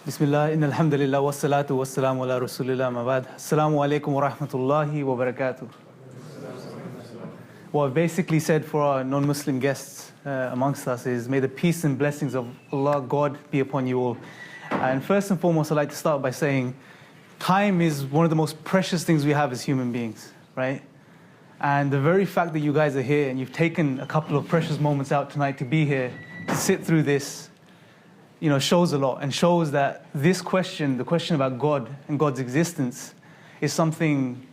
Bismillah, inna alhamdulillah, wassalatu wassalamu ala rasulillah, mabad. Assalamu alaikum wa rahmatullahi wa barakatuh. What I've basically said for our non-Muslim guests amongst us is, may the peace and blessings of Allah, God, be upon you all. And first and foremost, I'd like to start by saying, time is one of the most precious things we have as human beings, right? And the very fact that you guys are here and you've taken a couple of precious moments out tonight to be here, to sit through this, shows a lot, and shows that this question, the question about God and God's existence, is something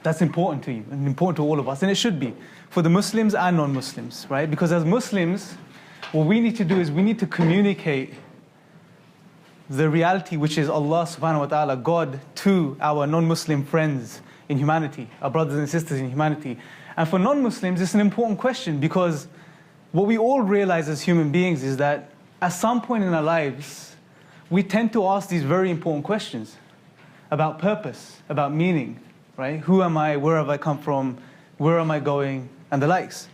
that's important to you and important to all of us. And it should be, for the Muslims and non-Muslims, right? Because as Muslims, what we need to do is we need to communicate the reality, which is Allah subhanahu wa ta'ala, God, to our non-Muslim friends in humanity, our brothers and sisters in humanity. And for non-Muslims, it's an important question, because what we all realize as human beings is that at some point in our lives, we tend to ask these very important questions about purpose, about meaning, right? Who am I? Where have I come from? Where am I going? And the likes.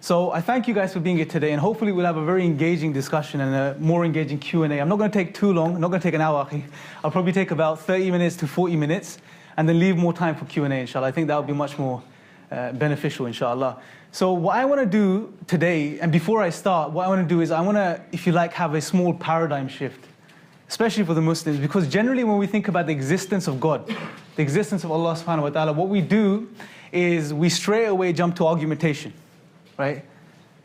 So I thank you guys for being here today, and hopefully we'll have a very engaging discussion and a more engaging Q&A. I'm not going to take too long. I'm not going to take an hour. I'll probably take about 30 minutes to 40 minutes, and then leave more time for Q&A, inshallah. I think that would be much more beneficial, inshallah. So what I want to do today, and before I start, what I want to do is I want to, if you like, have a small paradigm shift, especially for the Muslims, because generally when we think about the existence of God, the existence of Allah subhanahu wa ta'ala, what we do is we straight away jump to argumentation, right?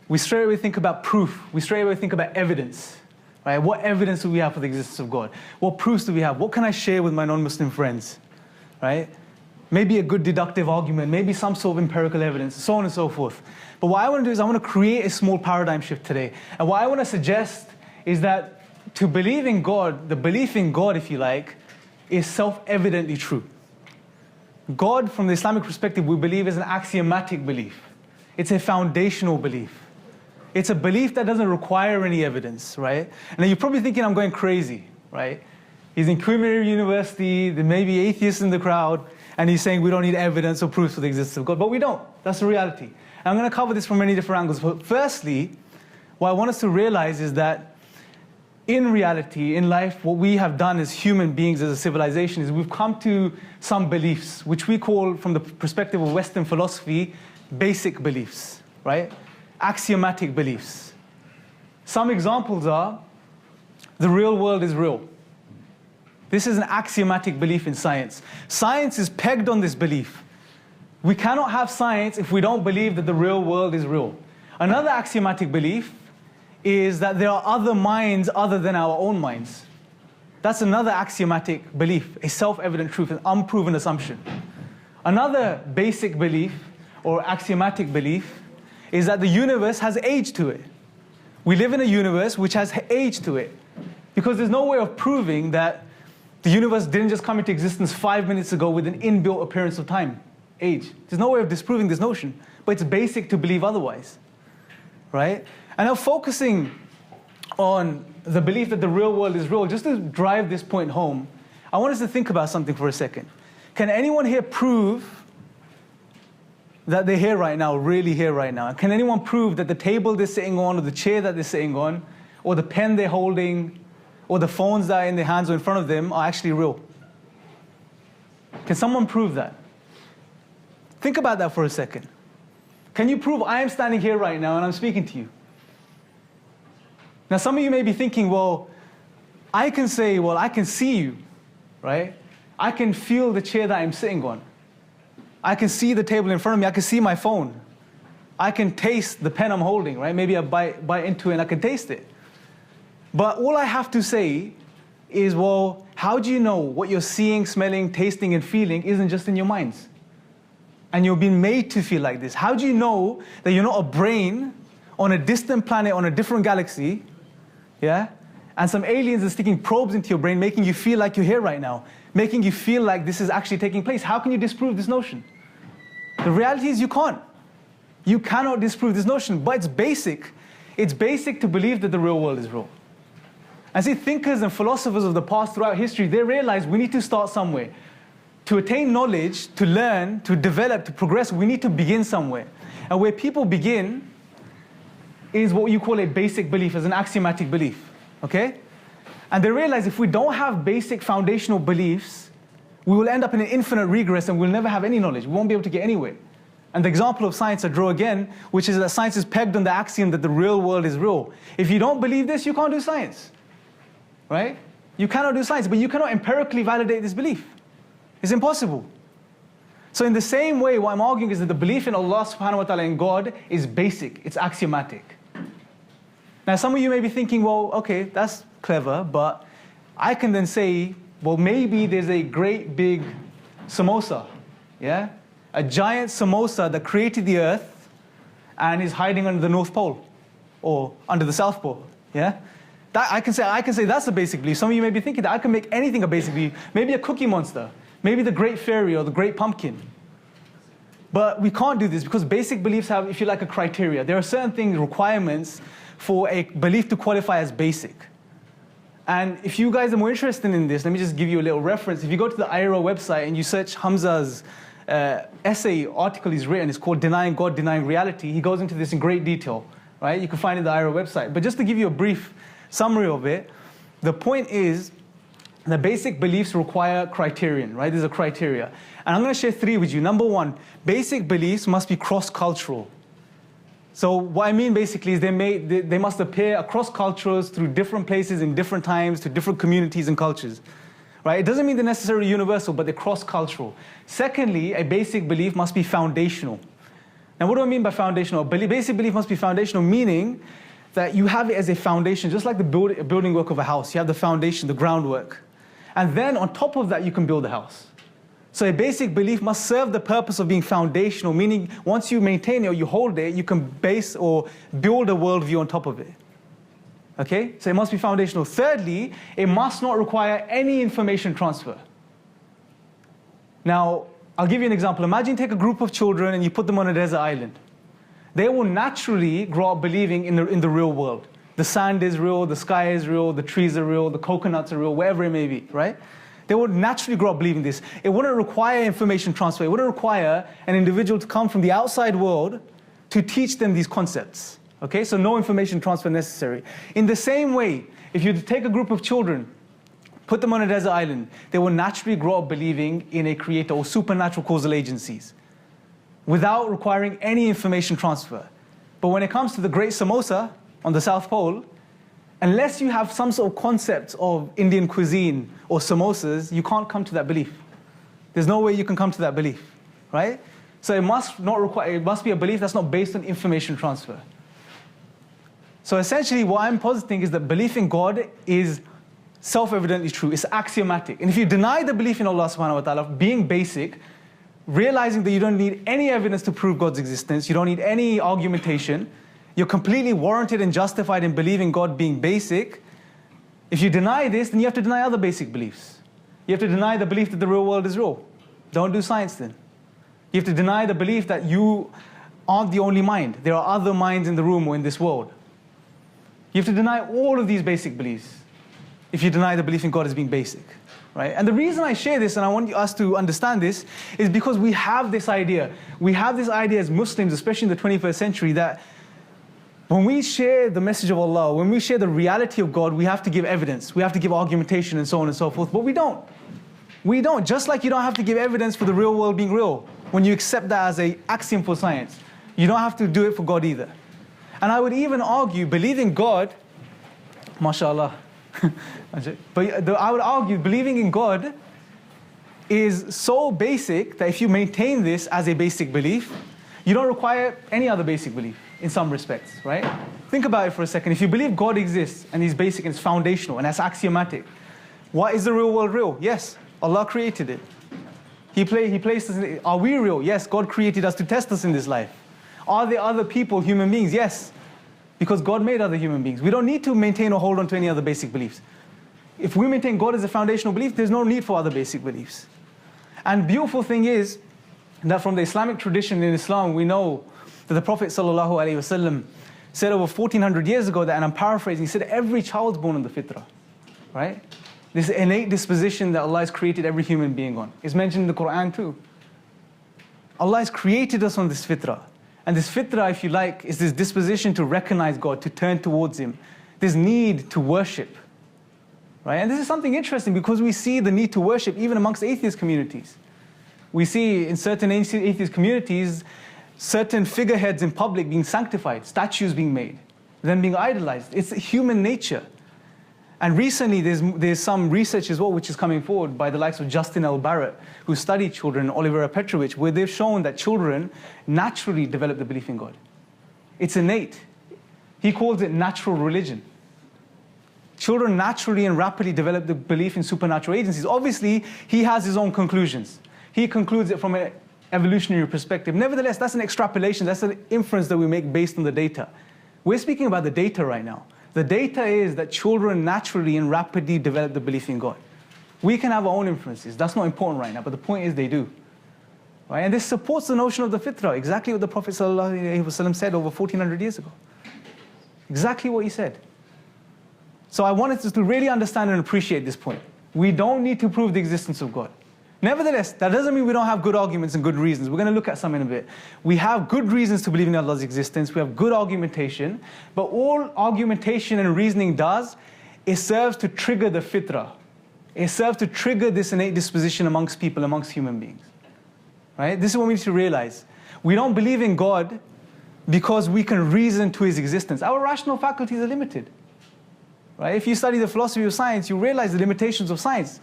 We straight away think about proof. We straight away think about evidence, right? What evidence do we have for the existence of God? What proofs do we have? What can I share with my non-Muslim friends, right? Maybe a good deductive argument, maybe some sort of empirical evidence, so on and so forth. But what I want to do is I want to create a small paradigm shift today. And what I want to suggest is that to believe in God, the belief in God, if you like, is self-evidently true. God, from the Islamic perspective, we believe is an axiomatic belief. It's a foundational belief. It's a belief that doesn't require any evidence, right? And you're probably thinking I'm going crazy, right? He's in Queen Mary University, there may be atheists in the crowd, and he's saying we don't need evidence or proof for the existence of God. But we don't. That's the reality. And I'm going to cover this from many different angles. But firstly, what I want us to realize is that in reality, in life, what we have done as human beings, as a civilization, is we've come to some beliefs, which we call, from the perspective of Western philosophy, basic beliefs, right? Axiomatic beliefs. Some examples are, the real world is real. This is an axiomatic belief in science. Science is pegged on this belief. We cannot have science if we don't believe that the real world is real. Another axiomatic belief is that there are other minds other than our own minds. That's another axiomatic belief, a self-evident truth, an unproven assumption. Another basic belief, or axiomatic belief, is that the universe has age to it. We live in a universe which has age to it, because there's no way of proving that the universe didn't just come into existence 5 minutes ago with an inbuilt appearance of time, age. There's no way of disproving this notion, but it's basic to believe otherwise, right? And now focusing on the belief that the real world is real, just to drive this point home, I want us to think about something for a second. Can anyone here prove that they're here right now, really here right now? Can anyone prove that the table they're sitting on, or the chair that they're sitting on, or the pen they're holding, or the phones that are in their hands or in front of them are actually real? Can someone prove that? Think about that for a second. Can you prove I am standing here right now and I'm speaking to you? Now some of you may be thinking, well, I can say, well, I can see you, right? I can feel the chair that I'm sitting on. I can see the table in front of me. I can see my phone. I can taste the pen I'm holding, right? Maybe I bite into it and I can taste it. But all I have to say is, well, how do you know what you're seeing, smelling, tasting, and feeling isn't just in your minds? And you're being made to feel like this. How do you know that you're not a brain on a distant planet, on a different galaxy, yeah? And some aliens are sticking probes into your brain, making you feel like you're here right now, making you feel like this is actually taking place. How can you disprove this notion? The reality is you can't. You cannot disprove this notion, but it's basic. It's basic to believe that the real world is real. And see, thinkers and philosophers of the past throughout history, they realized we need to start somewhere. To attain knowledge, to learn, to develop, to progress, we need to begin somewhere. And where people begin is what you call a basic belief, as an axiomatic belief, okay? And they realize if we don't have basic foundational beliefs, we will end up in an infinite regress and we'll never have any knowledge. We won't be able to get anywhere. And the example of science I draw again, which is that science is pegged on the axiom that the real world is real. If you don't believe this, you can't do science, right? You cannot do science, but you cannot empirically validate this belief. It's impossible. So in the same way, what I'm arguing is that the belief in Allah subhanahu wa ta'ala, in God, is basic, it's axiomatic. Now some of you may be thinking, well, okay, that's clever, but I can then say, well, maybe there's a great big samosa, yeah? A giant samosa that created the earth and is hiding under the North Pole or under the South Pole, yeah? That I can say that's a basic belief. Some of you may be thinking that I can make anything a basic belief. Maybe a cookie monster, maybe the great fairy or the great pumpkin. But we can't do this because basic beliefs have, if you like, a criteria. There are certain things, requirements for a belief to qualify as basic. And if you guys are more interested in this, let me just give you a little reference. If you go to the IRA website and you search Hamza's essay, article he's written, it's called Denying God, Denying Reality. He goes into this in great detail, right? You can find it on the IRA website. But just to give you a brief summary of it, the point is that basic beliefs require criterion, right? There's a criteria. And I'm going to share 3 with you. Number 1, basic beliefs must be cross-cultural. So what I mean basically is they must appear across cultures, through different places in different times, to different communities and cultures. Right? It doesn't mean they're necessarily universal, but they're cross-cultural. Secondly, a basic belief must be foundational. Now what do I mean by foundational? A basic belief must be foundational, meaning that you have it as a foundation, just like the building work of a house. You have the foundation, the groundwork. And then on top of that, you can build a house. So a basic belief must serve the purpose of being foundational, meaning once you maintain it or you hold it, you can base or build a worldview on top of it. Okay? So it must be foundational. Thirdly, it must not require any information transfer. Now, I'll give you an example. Imagine take a group of children and you put them on a desert island. They will naturally grow up believing in the real world. The sand is real, the sky is real, the trees are real, the coconuts are real, whatever it may be, right? They would naturally grow up believing this. It wouldn't require information transfer. It wouldn't require an individual to come from the outside world to teach them these concepts. Okay, so no information transfer necessary. In the same way, if you take a group of children, put them on a desert island, they will naturally grow up believing in a creator or supernatural causal agencies without requiring any information transfer. But when it comes to the great samosa on the South Pole, unless you have some sort of concept of Indian cuisine or samosas, you can't come to that belief. There's no way you can come to that belief, right? So it must be a belief that's not based on information transfer. So essentially what I'm positing is that belief in God is self-evidently true. It's axiomatic. And if you deny the belief in Allah subhanahu wa ta'ala, being basic, realizing that you don't need any evidence to prove God's existence, you don't need any argumentation, you're completely warranted and justified in believing God being basic. If you deny this, then you have to deny other basic beliefs. You have to deny the belief that the real world is real. Don't do science then. You have to deny the belief that you aren't the only mind. There are other minds in the room or in this world. You have to deny all of these basic beliefs if you deny the belief in God as being basic. Right? And the reason I share this, and I want us to understand this, is because we have this idea. We have this idea as Muslims, especially in the 21st century, that when we share the message of Allah, when we share the reality of God, we have to give evidence. We have to give argumentation and so on and so forth. But we don't. We don't. Just like you don't have to give evidence for the real world being real when you accept that as an axiom for science. You don't have to do it for God either. And I would even argue believing God, mashallah, but I would argue believing in God is so basic that if you maintain this as a basic belief, you don't require any other basic belief in some respects, right? Think about it for a second. If you believe God exists and He's basic and it's foundational and that's axiomatic, what is the real world real? Yes, Allah created it. He placed us in it. Are we real? Yes, God created us to test us in this life. Are there other people, human beings? Yes, because God made other human beings. We don't need to maintain or hold on to any other basic beliefs. If we maintain God as a foundational belief, there's no need for other basic beliefs. And beautiful thing is that from the Islamic tradition in Islam, we know that the Prophet ﷺ said over 1400 years ago that, and I'm paraphrasing, he said every child's born on the fitrah, right? This innate disposition that Allah has created every human being on. It's mentioned in the Quran too. Allah has created us on this fitrah. And this fitrah, if you like, is this disposition to recognize God, to turn towards Him. This need to worship. right? And this is something interesting because we see the need to worship even amongst atheist communities. We see in certain atheist communities, certain figureheads in public being sanctified, statues being made, then being idolized. It's human nature. And recently, there's some research as well which is coming forward by the likes of Justin L. Barrett, who studied children, and Olivera Petrovich, where they've shown that children naturally develop the belief in God. It's innate. He calls it natural religion. Children naturally and rapidly develop the belief in supernatural agencies. Obviously, he has his own conclusions. He concludes it from an evolutionary perspective. Nevertheless, that's an extrapolation. That's an inference that we make based on the data. We're speaking about the data right now. The data is that children naturally and rapidly develop the belief in God. We can have our own inferences. That's not important right now, but the point is they do. Right? And this supports the notion of the fitrah, exactly what the Prophet ﷺ said over 1400 years ago. Exactly what he said. So I wanted us to really understand and appreciate this point. We don't need to prove the existence of God. Nevertheless, that doesn't mean we don't have good arguments and good reasons. We're going to look at some in a bit. We have good reasons to believe in Allah's existence. We have good argumentation. But all argumentation and reasoning does, it serves to trigger the fitrah. It serves to trigger this innate disposition amongst people, amongst human beings. Right? This is what we need to realize. We don't believe in God because we can reason to His existence. Our rational faculties are limited. Right? If you study the philosophy of science, you realize the limitations of science.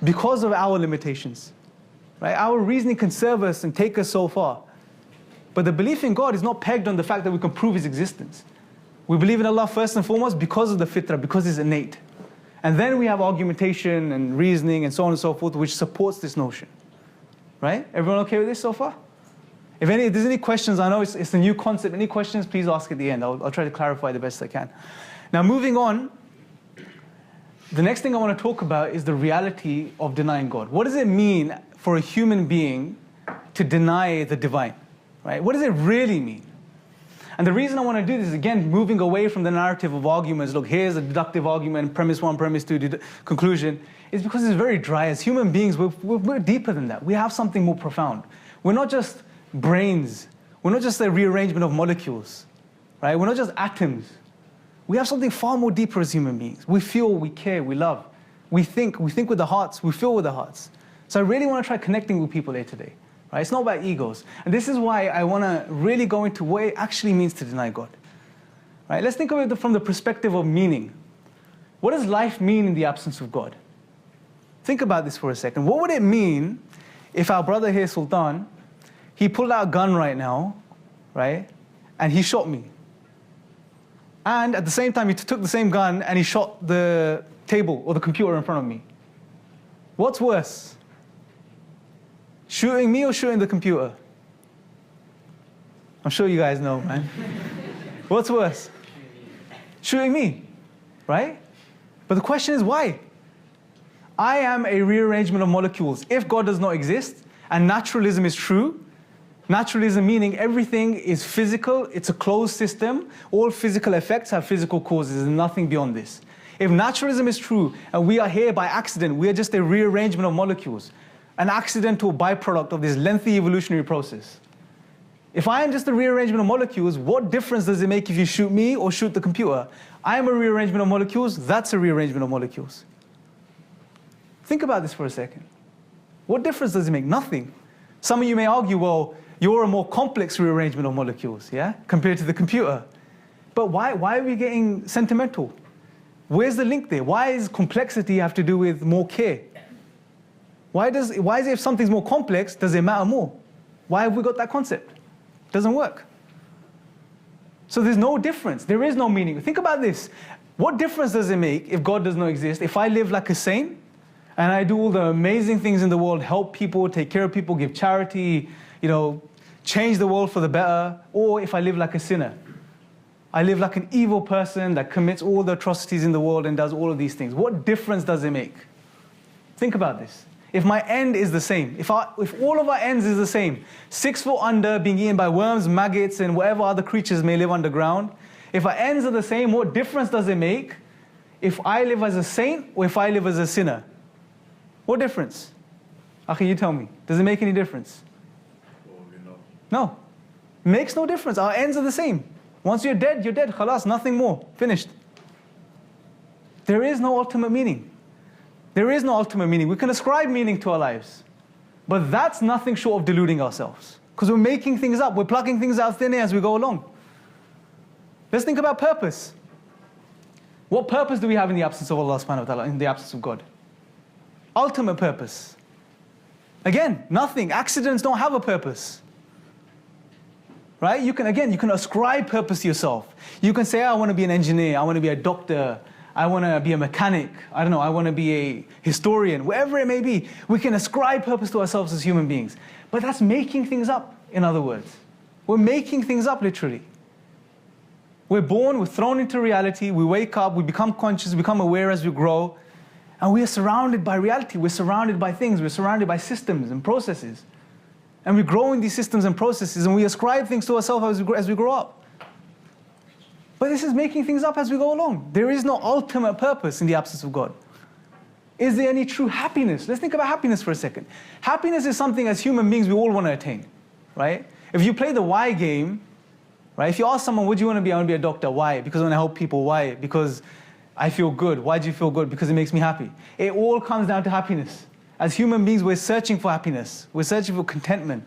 Because of our limitations. Right? Our reasoning can serve us and take us so far. But the belief in God is not pegged on the fact that we can prove His existence. We believe in Allah first and foremost because of the fitrah, because it's innate. And then we have argumentation and reasoning and so on and so forth, which supports this notion. Right? Everyone okay with this so far? If there's any questions, I know it's a new concept. Any questions, please ask at the end. I'll try to clarify the best I can. Now moving on, the next thing I want to talk about is the reality of denying God. What does it mean for a human being to deny the divine? Right? What does it really mean? And the reason I want to do this is, again, moving away from the narrative of arguments. Look, here's a deductive argument, premise one, premise two, conclusion. Is because it's very dry. As human beings, we're deeper than that. We have something more profound. We're not just brains. We're not just a rearrangement of molecules. Right? We're not just atoms. We have something far more deeper as human beings. We feel, we care, we love. We think with the hearts, we feel with the hearts. So I really want to try connecting with people here today. Right? It's not about egos. And this is why I want to really go into what it actually means to deny God. Right? Let's think of it from the perspective of meaning. What does life mean in the absence of God? Think about this for a second. What would it mean if our brother here, Sultan, he pulled out a gun right now, right, and he shot me? And at the same time, he took the same gun and he shot the table or the computer in front of me. What's worse? Shooting me or shooting the computer? I'm sure you guys know, man. What's worse? Shooting me, right? But the question is why? I am a rearrangement of molecules. If God does not exist and naturalism is true, naturalism meaning everything is physical, it's a closed system, all physical effects have physical causes and nothing beyond this. If naturalism is true and we are here by accident, we are just a rearrangement of molecules, an accidental byproduct of this lengthy evolutionary process. If I am just a rearrangement of molecules, what difference does it make if you shoot me or shoot the computer? I am a rearrangement of molecules, that's a rearrangement of molecules. Think about this for a second. What difference does it make? Nothing. Some of you may argue, well, you're a more complex rearrangement of molecules, yeah, compared to the computer. But why are we getting sentimental? Where's the link there? Why does complexity have to do with more care? Why is it if something's more complex, does it matter more? Why have we got that concept? It doesn't work. So there's no difference. There is no meaning. Think about this. What difference does it make if God does not exist? If I live like a saint and I do all the amazing things in the world, help people, take care of people, give charity, change the world for the better, or if I live like a sinner. I live like an evil person that commits all the atrocities in the world and does all of these things. What difference does it make? Think about this. If my end is the same, if all of our ends is the same, 6 foot under, being eaten by worms, maggots, and whatever other creatures may live underground, if our ends are the same, what difference does it make if I live as a saint or if I live as a sinner? What difference? Akhi, you tell me. Does it make any difference? No. It makes no difference. Our ends are the same. Once you're dead, khalas, nothing more. Finished. There is no ultimate meaning. There is no ultimate meaning. We can ascribe meaning to our lives, but that's nothing short of deluding ourselves, because we're making things up. We're plucking things out of thin air as we go along. Let's think about purpose. What purpose do we have in the absence of Allah subhanahu wa ta'ala, in the absence of God? Ultimate purpose. Again, nothing. Accidents don't have a purpose. Right? You can ascribe purpose to yourself. You can say, I want to be an engineer, I want to be a doctor, I want to be a mechanic, I don't know, I want to be a historian, wherever it may be. We can ascribe purpose to ourselves as human beings. But that's making things up, in other words. We're making things up, literally. We're born, we're thrown into reality, we wake up, we become conscious, we become aware as we grow, and we are surrounded by reality, we're surrounded by things, we're surrounded by systems and processes. And we grow in these systems and processes, and we ascribe things to ourselves as we grow up. But this is making things up as we go along. There is no ultimate purpose in the absence of God. Is there any true happiness? Let's think about happiness for a second. Happiness is something as human beings we all want to attain, right? If you play the why game, right? If you ask someone, what do you want to be? I want to be a doctor. Why? Because I want to help people. Why? Because I feel good. Why do you feel good? Because it makes me happy. It all comes down to happiness. As human beings, we're searching for happiness. We're searching for contentment.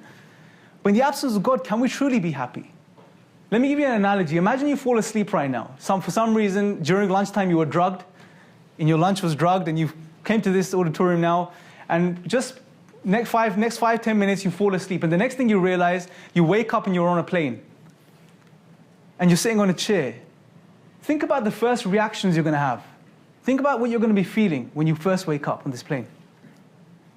But in the absence of God, can we truly be happy? Let me give you an analogy. Imagine you fall asleep right now. For some reason, during lunchtime, you were drugged, and your lunch was drugged, and you came to this auditorium now, and just next 5-10 minutes, you fall asleep. And the next thing you realize, you wake up and you're on a plane. And you're sitting on a chair. Think about the first reactions you're going to have. Think about what you're going to be feeling when you first wake up on this plane.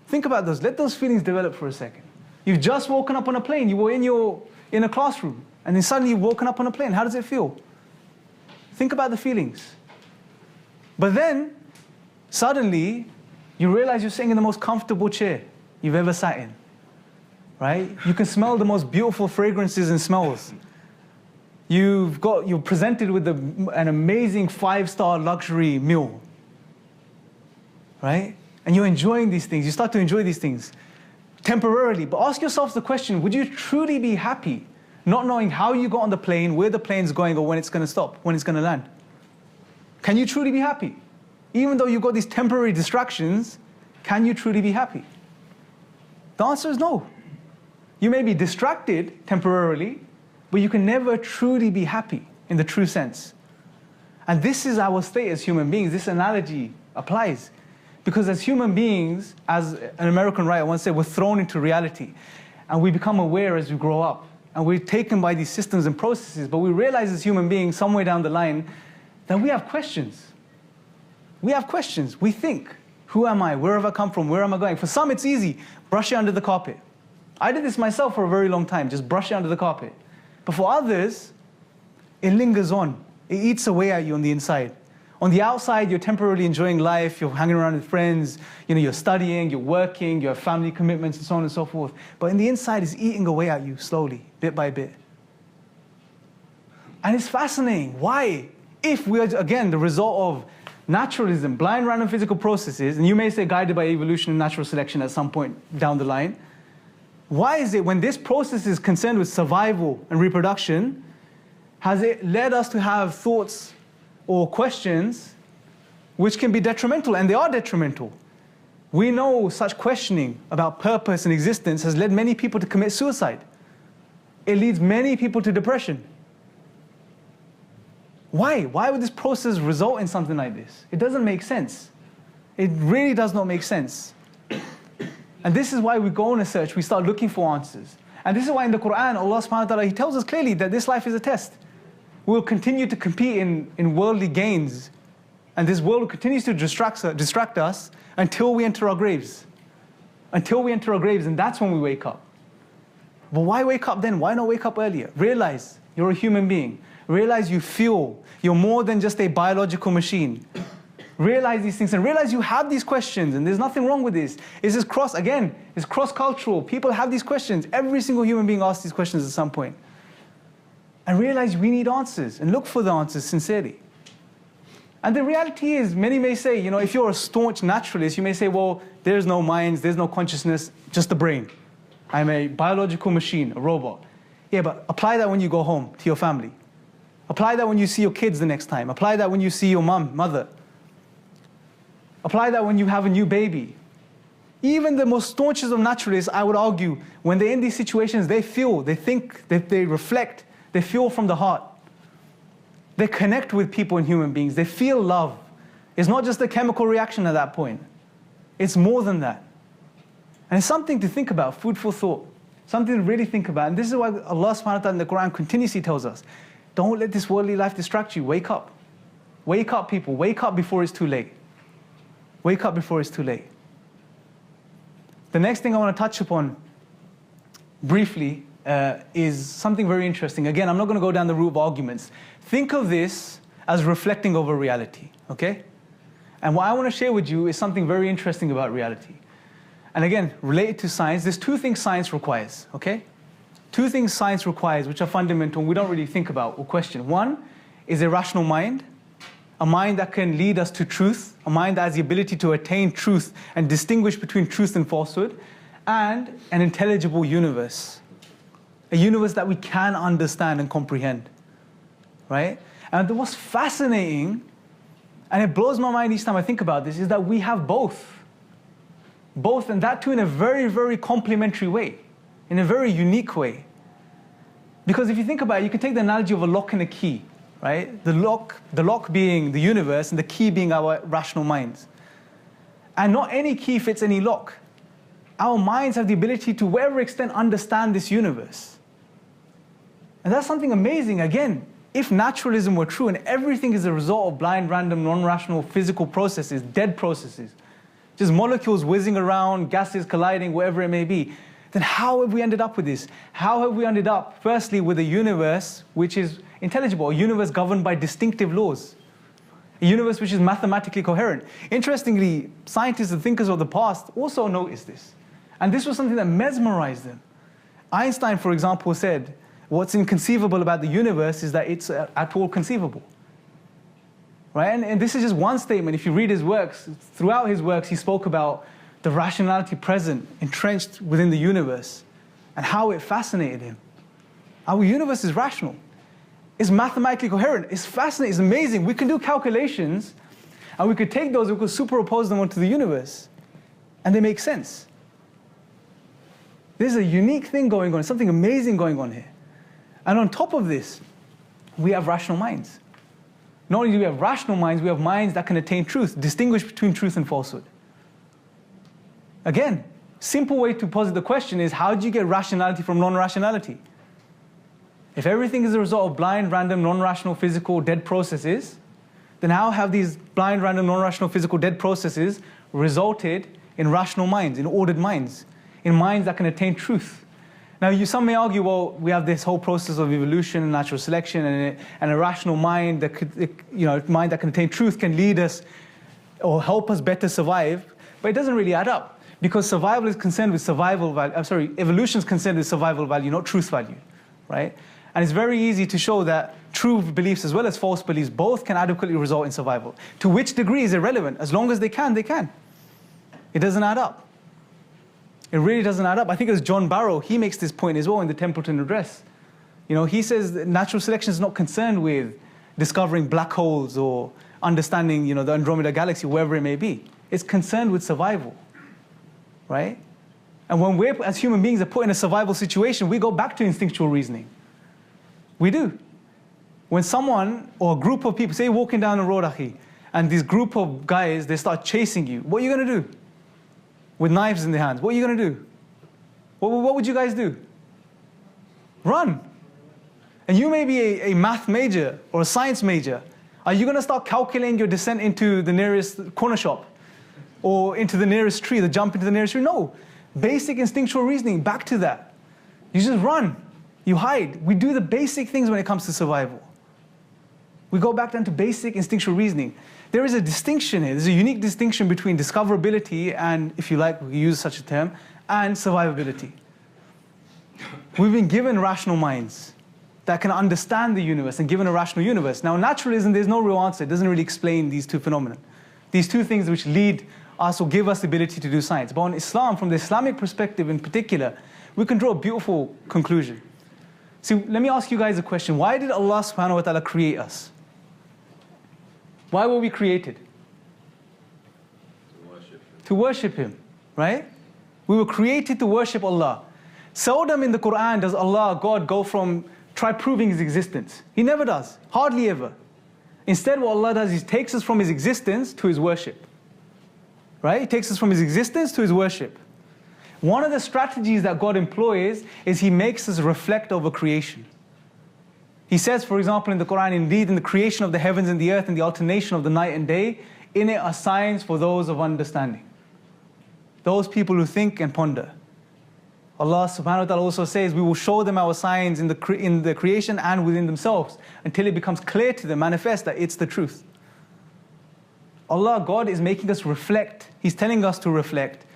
Think about those. Let those feelings develop for a second. You've just woken up on a plane. You were in a classroom, and then suddenly you've woken up on a plane. How does it feel? Think about the feelings. But then, suddenly, you realize you're sitting in the most comfortable chair you've ever sat in. Right? You can smell the most beautiful fragrances and smells. You're presented with an amazing 5-star luxury meal. Right? And you're enjoying these things. You start to enjoy these things temporarily. But ask yourselves the question, would you truly be happy not knowing how you got on the plane, where the plane's going, or when it's going to stop, when it's going to land? Can you truly be happy? Even though you've got these temporary distractions, can you truly be happy? The answer is no. You may be distracted temporarily, but you can never truly be happy in the true sense. And this is our state as human beings. This analogy applies. Because as human beings, as an American writer once said, we're thrown into reality. And we become aware as we grow up. And we're taken by these systems and processes. But we realize as human beings, somewhere down the line, that we have questions. We have questions. We think, who am I? Where have I come from? Where am I going? For some, it's easy. Brush it under the carpet. I did this myself for a very long time. Just brush it under the carpet. But for others, it lingers on. It eats away at you on the inside. On the outside, you're temporarily enjoying life, you're hanging around with friends, you're studying, you're working, you have family commitments, and so on and so forth. But in the inside, it's eating away at you slowly, bit by bit. And it's fascinating. Why? If we are, again, the result of naturalism, blind random physical processes, and you may say guided by evolution and natural selection at some point down the line, why is it when this process is concerned with survival and reproduction, has it led us to have thoughts or questions which can be detrimental, and they are detrimental? We know such questioning about purpose and existence has led many people to commit suicide. It leads many people to depression. Why? Why would this process result in something like this? It doesn't make sense. It really does not make sense. And this is why we go on a search, we start looking for answers. And this is why in the Quran, Allah subhanahu wa ta'ala, He tells us clearly that this life is a test. We'll continue to compete in worldly gains, and this world continues to distract us until we enter our graves. Until we enter our graves, and that's when we wake up. But why wake up then? Why not wake up earlier? Realize you're a human being. Realize you feel. You're more than just a biological machine. Realize these things and realize you have these questions, and there's nothing wrong with this. It's cross-cultural. People have these questions. Every single human being asks these questions at some point. And realize we need answers, and look for the answers sincerely. And the reality is, many may say, if you're a staunch naturalist, you may say, well, there's no minds, there's no consciousness, just the brain. I'm a biological machine, a robot. Yeah, but apply that when you go home to your family. Apply that when you see your kids the next time. Apply that when you see your mother. Apply that when you have a new baby. Even the most staunchest of naturalists, I would argue, when they're in these situations, they feel, they think, they reflect, they feel from the heart. They connect with people and human beings. They feel love. It's not just a chemical reaction at that point. It's more than that. And it's something to think about, food for thought. Something to really think about. And this is why Allah subhanahu wa ta'ala in the Quran continuously tells us, don't let this worldly life distract you. Wake up. Wake up, people. Wake up before it's too late. Wake up before it's too late. The next thing I want to touch upon briefly is something very interesting. Again, I'm not going to go down the route of arguments. Think of this as reflecting over reality, okay? And what I want to share with you is something very interesting about reality. And again, related to science, there's two things science requires, okay? Two things science requires which are fundamental and we don't really think about or question. One is a rational mind, a mind that can lead us to truth, a mind that has the ability to attain truth and distinguish between truth and falsehood, and an intelligible universe. A universe that we can understand and comprehend, right? And what's fascinating, and it blows my mind each time I think about this, is that we have both. Both, and that too in a very, very complementary way, in a very unique way. Because if you think about it, you can take the analogy of a lock and a key, right? The lock being the universe and the key being our rational minds. And not any key fits any lock. Our minds have the ability to, whatever extent, understand this universe. And that's something amazing. Again, if naturalism were true and everything is a result of blind, random, non-rational physical processes, dead processes, just molecules whizzing around, gases colliding, whatever it may be, then how have we ended up with this? How have we ended up, firstly, with a universe which is intelligible, a universe governed by distinctive laws, a universe which is mathematically coherent? Interestingly, scientists and thinkers of the past also noticed this. And this was something that mesmerized them. Einstein, for example, said, what's inconceivable about the universe is that it's at all conceivable. Right? And this is just one statement. If you read his works, throughout his works, he spoke about the rationality present, entrenched within the universe, and how it fascinated him. Our universe is rational. It's mathematically coherent. It's fascinating. It's amazing. We can do calculations, and we could take those, we could superimpose them onto the universe, and they make sense. There's a unique thing going on, something amazing going on here. And on top of this, we have rational minds. Not only do we have rational minds, we have minds that can attain truth, distinguish between truth and falsehood. Again, simple way to posit the question is, how do you get rationality from non-rationality? If everything is a result of blind, random, non-rational, physical, dead processes, then how have these blind, random, non-rational, physical, dead processes resulted in rational minds, in ordered minds, in minds that can attain truth? Now, some may argue, well, we have this whole process of evolution and natural selection, and a rational mind that could, mind that can attain truth can lead us or help us better survive, but it doesn't really add up, because survival is concerned with survival value. Evolution is concerned with survival value, not truth value, right? And it's very easy to show that true beliefs as well as false beliefs both can adequately result in survival. To which degree is irrelevant. As long as they can, they can. It doesn't add up. It really doesn't add up. I think it was John Barrow, he makes this point as well in the Templeton Address. He says that natural selection is not concerned with discovering black holes or understanding, the Andromeda galaxy, wherever it may be. It's concerned with survival, right? And when we're, as human beings, are put in a survival situation, we go back to instinctual reasoning. We do. When someone or a group of people, say you're walking down the road, akhi, and this group of guys, they start chasing you, what are you going to do? With knives in their hands, what are you going to do? What would you guys do? Run. And you may be a math major or a science major. Are you going to start calculating your descent into the nearest corner shop? Or into the nearest tree, the jump into the nearest tree? No. Basic instinctual reasoning, back to that. You just run. You hide. We do the basic things when it comes to survival. We go back down to basic instinctual reasoning. There is a distinction here. There's a unique distinction between discoverability and, if you like, we use such a term, and survivability. We've been given rational minds that can understand the universe and given a rational universe. Now, naturalism, there's no real answer. It doesn't really explain these two phenomena. These two things which lead us or give us the ability to do science. But on Islam, from the Islamic perspective in particular, we can draw a beautiful conclusion. See, let me ask you guys a question. Why did Allah subhanahu wa ta'ala create us? Why were we created? To worship Him, right? We were created to worship Allah. Seldom in the Quran does Allah, God, go from try proving His existence. He never does, hardly ever. Instead, what Allah does, He takes us from His existence to His worship. Right? He takes us from His existence to His worship. One of the strategies that God employs is He makes us reflect over creation. He says, for example, in the Quran, indeed, in the creation of the heavens and the earth and the alternation of the night and day, in it are signs for those of understanding. Those people who think and ponder. Allah subhanahu wa ta'ala also says, we will show them our signs in the creation and within themselves until it becomes clear to them, manifest that it's the truth. Allah, God is making us reflect. He's telling us to reflect.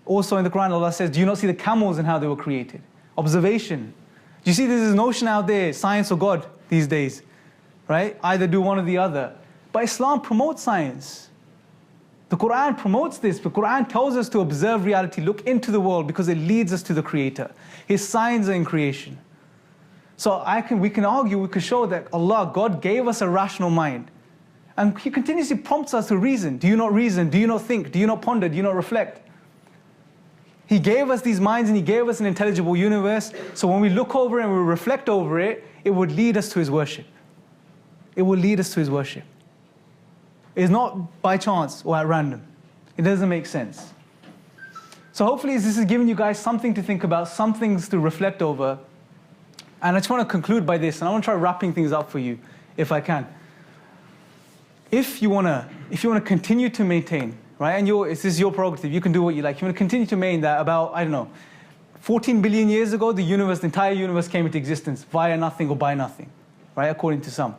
Also in the Quran, Allah says, do you not see the camels and how they were created? Observation. Do you see there's this notion out there, science or God these days, right? Either do one or the other. But Islam promotes science. The Quran promotes this. The Quran tells us to observe reality, look into the world because it leads us to the Creator. His signs are in creation. So we can argue, we can show that Allah, God gave us a rational mind. And He continuously prompts us to reason. Do you not reason? Do you not think? Do you not ponder? Do you not reflect? He gave us these minds and He gave us an intelligible universe. So when we look over it and we reflect over it, it would lead us to His worship. It will lead us to His worship. It's not by chance or at random. It doesn't make sense. So hopefully this is giving you guys something to think about, some things to reflect over. And I just want to conclude by this, and I want to try wrapping things up for you, if I can. If you want to continue to maintain, right, and this is your prerogative, you can do what you like. You want to continue to maintain that about, 14 billion years ago, the entire universe came into existence via nothing or by nothing, right, according to some.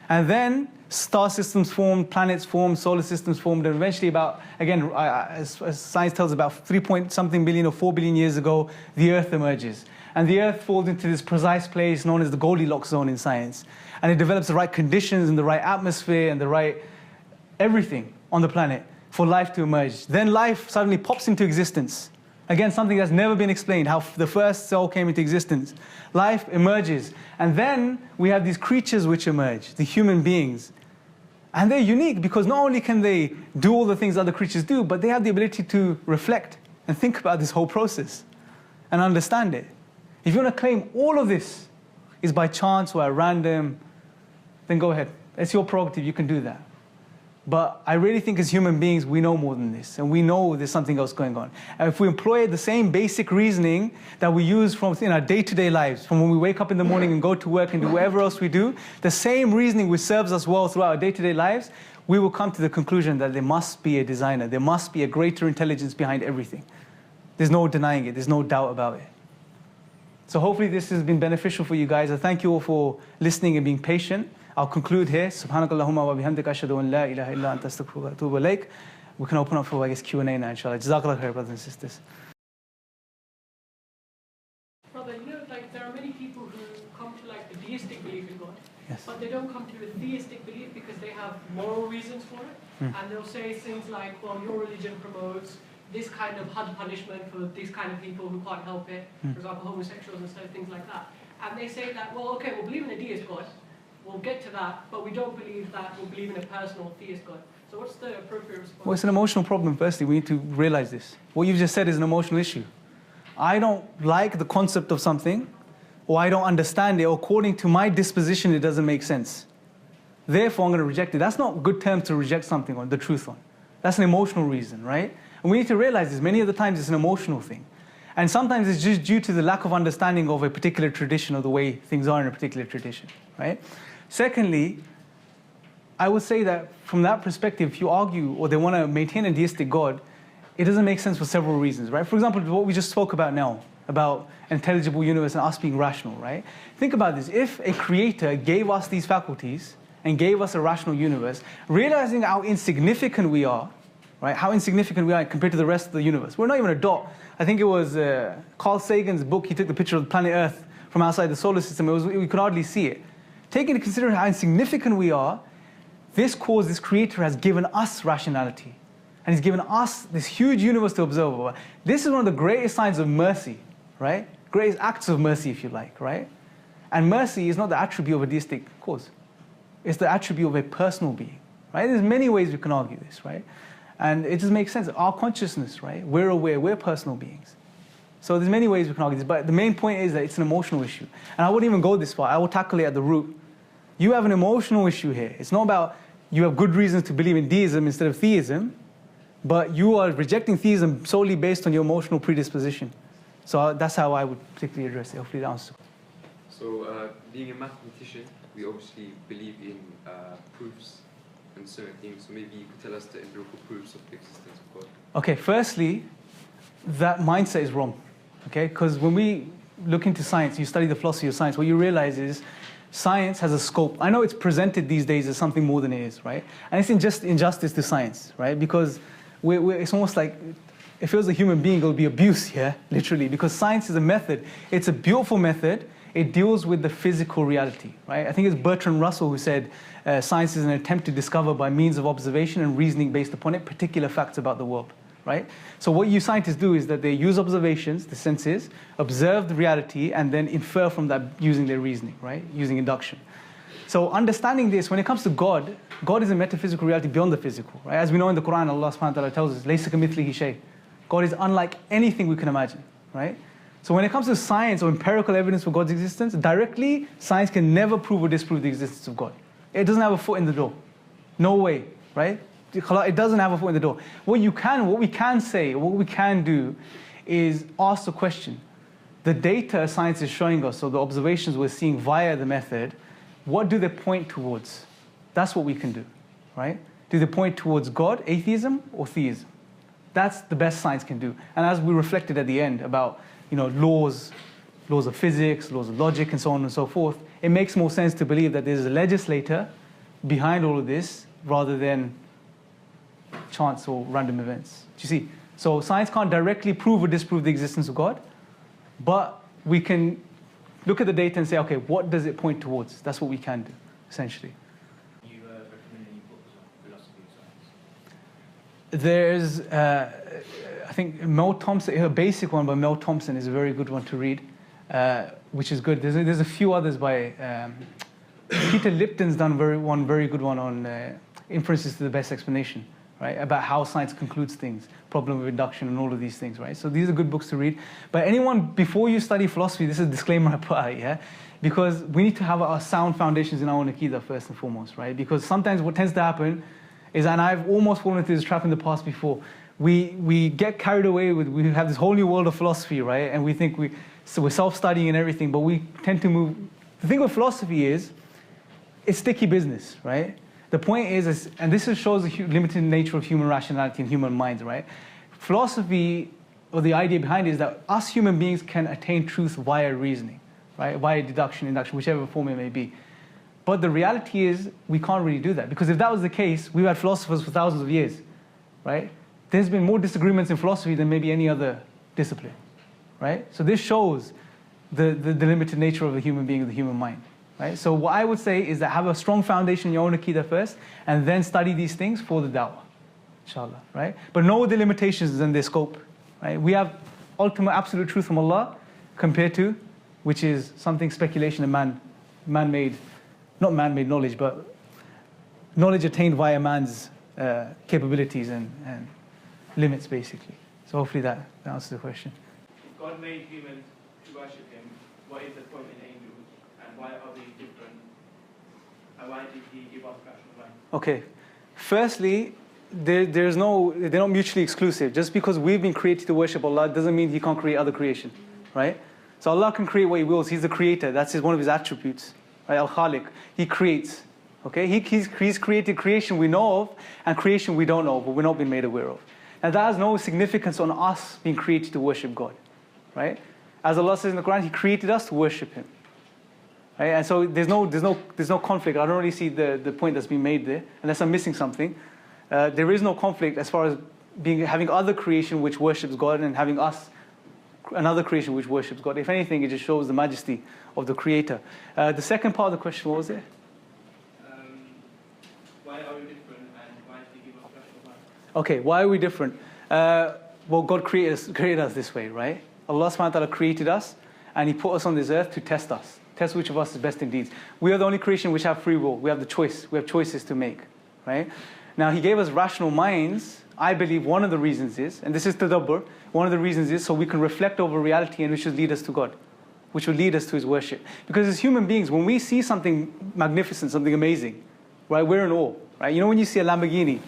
And then star systems formed, planets formed, solar systems formed, and eventually as science tells, about 3-point-something billion or 4 billion years ago, the Earth emerges. And the Earth falls into this precise place known as the Goldilocks zone in science. And it develops the right conditions and the right atmosphere and the right everything on the planet for life to emerge. Then life suddenly pops into existence. Again, something that's never been explained, how the first cell came into existence. Life emerges. And then we have these creatures which emerge, the human beings. And they're unique because not only can they do all the things other creatures do, but they have the ability to reflect and think about this whole process and understand it. If you want to claim all of this is by chance or at random, then go ahead. It's your prerogative, you can do that. But I really think as human beings, we know more than this. And we know there's something else going on. And if we employ the same basic reasoning that we use in our day-to-day lives, from when we wake up in the morning and go to work and do whatever else we do, the same reasoning which serves us well throughout our day-to-day lives, we will come to the conclusion that there must be a designer. There must be a greater intelligence behind everything. There's no denying it. There's no doubt about it. So hopefully this has been beneficial for you guys. I thank you all for listening and being patient. I'll conclude here. Subhanakallahumma wa bihamdika ashhadu an la ilaha illa anta astaghfiruka wa atubu ilaik. We can open up for, Q&A now, inshallah. Jazakallah khair, brothers and sisters. Brother, there are many people who come to the deistic belief in God, Yes. but they don't come to a theistic belief because they have moral reasons for it. And they'll say things like, well, your religion promotes this kind of hard punishment for these kind of people who can't help it, for example, homosexuals and things like that. And they say that, well, okay, we'll believe in a deist God, we'll get to that, but we don't believe that we'll believe in a personal theist God. So what's the appropriate response? Well, it's an emotional problem, firstly. We need to realize this. What you've just said is an emotional issue. I don't like the concept of something, or I don't understand it, or according to my disposition, it doesn't make sense. Therefore, I'm going to reject it. That's not good terms to reject something on, the truth on. That's an emotional reason, right? And we need to realize this. Many of the times, it's an emotional thing. And sometimes it's just due to the lack of understanding of a particular tradition or the way things are in a particular tradition, right? Secondly, I would say that from that perspective, if you argue or they want to maintain a deistic God, it doesn't make sense for several reasons, right? For example, what we just spoke about now, about an intelligible universe and us being rational, right? Think about this. If a creator gave us these faculties and gave us a rational universe, realizing how insignificant we are, right? How insignificant we are compared to the rest of the universe. We're not even a dot. I think it was Carl Sagan's book, he took the picture of the planet Earth from outside the solar system. We could hardly see it. Taking into consideration how insignificant we are, this creator has given us rationality. And he's given us this huge universe to observe over. This is one of the greatest signs of mercy, right? Greatest acts of mercy, if you like, right? And mercy is not the attribute of a deistic cause. It's the attribute of a personal being, right? There's many ways we can argue this, right? And it just makes sense. Our consciousness, right? We're aware, we're personal beings. So there's many ways we can argue this, but the main point is that it's an emotional issue. And I wouldn't even go this far. I will tackle it at the root. You have an emotional issue here. It's not about you have good reasons to believe in deism instead of theism, but you are rejecting theism solely based on your emotional predisposition. So that's how I would particularly address it. Hopefully that answers. So being a mathematician, we obviously believe in proofs and certain things. So maybe you could tell us the empirical proofs of the existence of God. Okay, firstly, that mindset is wrong. Okay, because when we look into science, you study the philosophy of science, what you realize is science has a scope. I know it's presented these days as something more than it is, right? And it's just injustice to science, right? Because it's almost like if it was a human being, it would be abuse here, literally, because science is a method. It's a beautiful method. It deals with the physical reality, right? I think it's Bertrand Russell who said science is an attempt to discover by means of observation and reasoning based upon it particular facts about the world, right? So what you scientists do is that they use observations, the senses, observe the reality, and then infer from that using their reasoning, right? Using induction. So understanding this, when it comes to God, God is a metaphysical reality beyond the physical, right? As we know in the Quran, Allah subhanahu wa ta'ala tells us, "Laysa kamithlihi shay." God is unlike anything we can imagine, right? So when it comes to science or empirical evidence for God's existence, directly, science can never prove or disprove the existence of God. It doesn't have a foot in the door. No way, right? It doesn't have a foot in the door. What we can say, what we can do is ask the question. The data science is showing us, so the observations we're seeing via the method, what do they point towards? That's what we can do, right? Do they point towards God, atheism, or theism? That's the best science can do. And as we reflected at the end about, laws of physics, laws of logic, and so on and so forth, it makes more sense to believe that there's a legislator behind all of this rather than chance or random events. Do you see? So science can't directly prove or disprove the existence of God, but we can look at the data and say, okay, what does it point towards? That's what we can do, essentially. You recommend any books on philosophy of science? There's, I think Mel Thompson, a basic one by Mel Thompson is a very good one to read, which is good. There's a few others by Peter Lipton's done one very good one on inferences to the best explanation, right? About how science concludes things, problem of induction, and all of these things, right? So these are good books to read. But anyone, before you study philosophy, this is a disclaimer I put out, yeah? Because we need to have our sound foundations in our own Aqidah first and foremost, right? Because sometimes what tends to happen is, and I've almost fallen into this trap in the past before, we get carried away with, we have this whole new world of philosophy, right? And we think so we're self-studying and everything, but we tend to move. The thing with philosophy is, it's sticky business, right? The point is, and this shows the limited nature of human rationality and human minds, right? Philosophy, or the idea behind it, is that us human beings can attain truth via reasoning, right? Via deduction, induction, whichever form it may be. But the reality is, we can't really do that. Because if that was the case, we've had philosophers for thousands of years, right? There's been more disagreements in philosophy than maybe any other discipline, right? So this shows the limited nature of the human being, of the human mind, right? So what I would say is that have a strong foundation in your own Aqidah first, and then study these things for the da'wah, inshallah, right? But know the limitations and their scope, right? We have ultimate absolute truth from Allah compared to, which is something speculation and man-made, not man-made knowledge, but knowledge attained via man's capabilities and limits, basically. So hopefully that answers the question. If God made humans to worship Him, what is the point in angels, and why are they different? And why did He give us rational mind? Okay. Firstly, they're not mutually exclusive. Just because we've been created to worship Allah doesn't mean He can't create other creation, right? So Allah can create what He wills. He's the creator. That's one of His attributes, right? Al-Khaliq. He creates. Okay? He's created creation we know of and creation we don't know, but we're not being made aware of. And that has no significance on us being created to worship God, right? As Allah says in the Quran, He created us to worship Him, right? And so there's no conflict. I don't really see the point that's being made there, unless I'm missing something. There is no conflict as far as having other creation which worships God and having us another creation which worships God. If anything, it just shows the majesty of the Creator. The second part of the question, what was it? Why are we different, and why did He give us rational mind? Okay, why are we different? Well, God created us this way, right? Allah subhanahu wa ta'ala created us, and He put us on this earth to test us. Test which of us is best in deeds. We are the only creation which have free will. We have the choice. We have choices to make, right? Now, he gave us rational minds. I believe one of the reasons is, and this is tadabbur, one of the reasons is so we can reflect over reality and which will lead us to God, which will lead us to his worship. Because as human beings, when we see something magnificent, something amazing, right, we're in awe, right? You know when you see a Lamborghini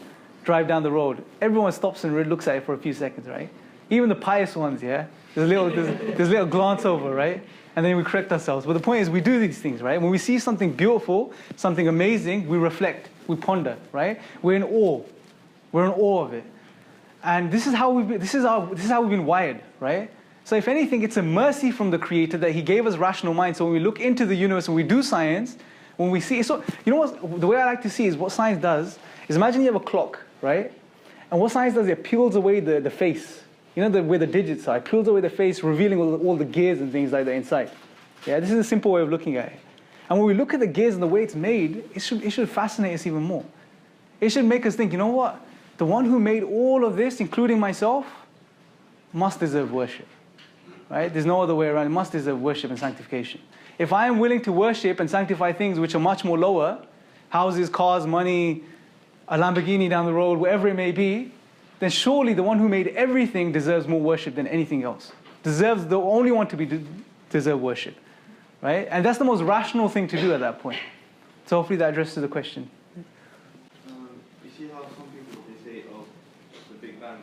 drive down the road, everyone stops and looks at it for a few seconds, right? Even the pious ones, yeah? There's a little glance over, right? And then we correct ourselves. But the point is, we do these things, right? When we see something beautiful, something amazing, we reflect, we ponder, right? We're in awe. We're in awe of it. And this is how we've been wired, right? So if anything, it's a mercy from the Creator that he gave us rational minds. So when we look into the universe, when we do science, when we see, so you know what, the way I like to see is what science does is imagine you have a clock, right? And what science does, it peels away the face. You know where the digits are. It peels away the face, revealing all the gears and things like that inside. Yeah, this is a simple way of looking at it. And when we look at the gears and the way it's made, it should fascinate us even more. It should make us think, you know what? The one who made all of this, including myself, must deserve worship. Right? There's no other way around. It must deserve worship and sanctification. If I am willing to worship and sanctify things which are much more lower, houses, cars, money, a Lamborghini down the road, wherever it may be, then surely the one who made everything deserves more worship than anything else. Deserves the only one to deserve worship. Right? And that's the most rational thing to do at that point. So hopefully that addresses the question. You see how some people, they say, oh, the Big Bang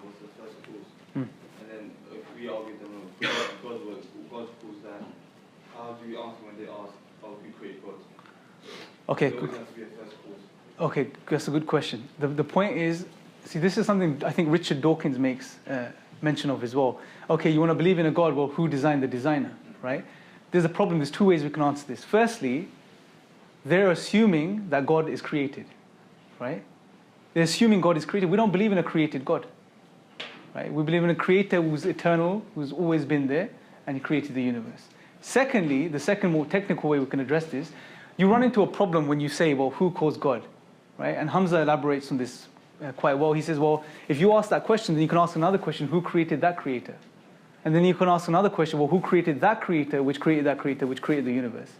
was the first cause. And then we argue them, God caused that. How do you answer when they ask, oh, who created God? Okay. There always has to be a first cause. Okay, that's a good question. The point is, see, this is something I think Richard Dawkins makes mention of as well. Okay, you want to believe in a God, well, who designed the designer, right? There's a problem, there's two ways we can answer this. Firstly, they're assuming that God is created, right? They're assuming God is created. We don't believe in a created God, right? We believe in a creator who's eternal, who's always been there, and he created the universe. Secondly, the second more technical way we can address this, you run into a problem when you say, well, who caused God, right? And Hamza elaborates on this quite well. He says, well, if you ask that question, then you can ask another question, who created that creator? And then you can ask another question, well, who created that creator, which created that creator, which created the universe?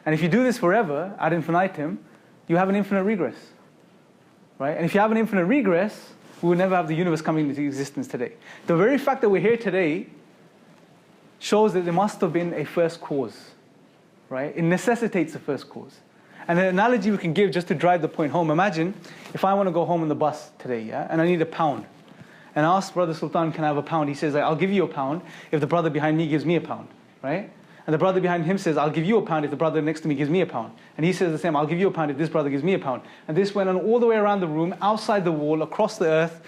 And if you do this forever, ad infinitum, you have an infinite regress, right? And if you have an infinite regress, we will never have the universe coming into existence today. The very fact that we're here today shows that there must have been a first cause, right? It necessitates a first cause. And an analogy we can give just to drive the point home, imagine if I want to go home on the bus today, yeah, and I need £1. And I ask Brother Sultan, can I have £1? He says, I'll give you £1 if the brother behind me gives me £1, right? And the brother behind him says, I'll give you £1 if the brother next to me gives me £1. And he says the same, I'll give you £1 if this brother gives me £1. And this went on all the way around the room, outside the wall, across the earth,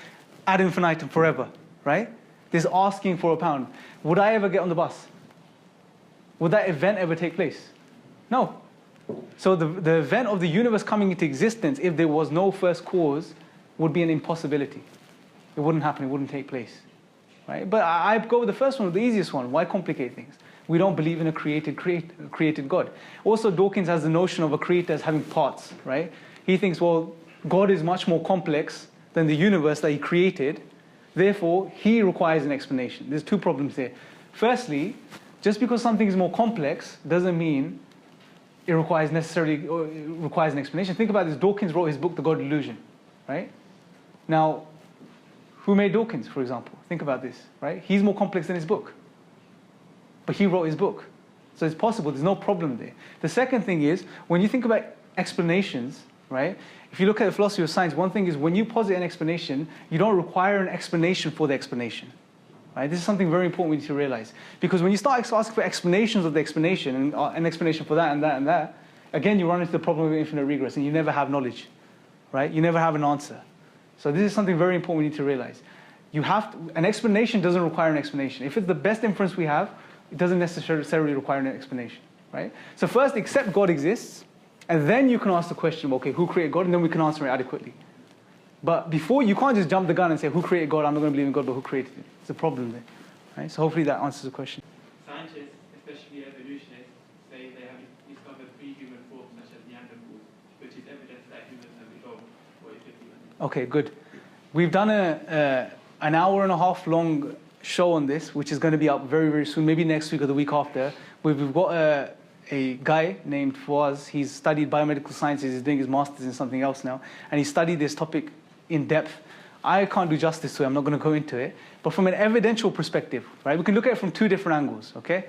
ad infinitum, forever, right? This asking for £1. Would I ever get on the bus? Would that event ever take place? No. So the event of the universe coming into existence, if there was no first cause, would be an impossibility. It wouldn't happen, it wouldn't take place. Right? But I go with the first one, the easiest one. Why complicate things? We don't believe in a created God. Also, Dawkins has the notion of a creator as having parts, right? He thinks, well, God is much more complex than the universe that he created. Therefore, he requires an explanation. There's two problems there. Firstly, just because something is more complex doesn't mean it requires an explanation. Think about this. Dawkins wrote his book, The God Delusion, right? Now, who made Dawkins, for example? Think about this, right? He's more complex than his book. But he wrote his book. So it's possible, there's no problem there. The second thing is, when you think about explanations, right? If you look at the philosophy of science, one thing is when you posit an explanation, you don't require an explanation for the explanation. Right? This is something very important we need to realize. Because when you start asking for explanations of the explanation, and an explanation for that and that and that, again you run into the problem of infinite regress, and you never have knowledge. Right? You never have an answer. So this is something very important we need to realize. An explanation doesn't require an explanation. If it's the best inference we have, it doesn't necessarily require an explanation. Right? So first, accept God exists, and then you can ask the question, okay, who created God? And then we can answer it adequately. But before, you can't just jump the gun and say, who created God? I'm not going to believe in God, but who created it? It's a problem there. Right? So hopefully that answers the question. Scientists, especially evolutionists, say they have discovered pre-human forms such as Neanderthals, which is evidence that humans have evolved for a 50 years. Okay, good. We've done an hour-and-a-half long show on this, which is going to be up very, very soon, maybe next week or the week after. We've got a guy named Fawaz. He's studied biomedical sciences. He's doing his master's in something else now. And he studied this topic in depth. I can't do justice to it. I'm not going to go into it. But from an evidential perspective, right, we can look at it from two different angles, okay?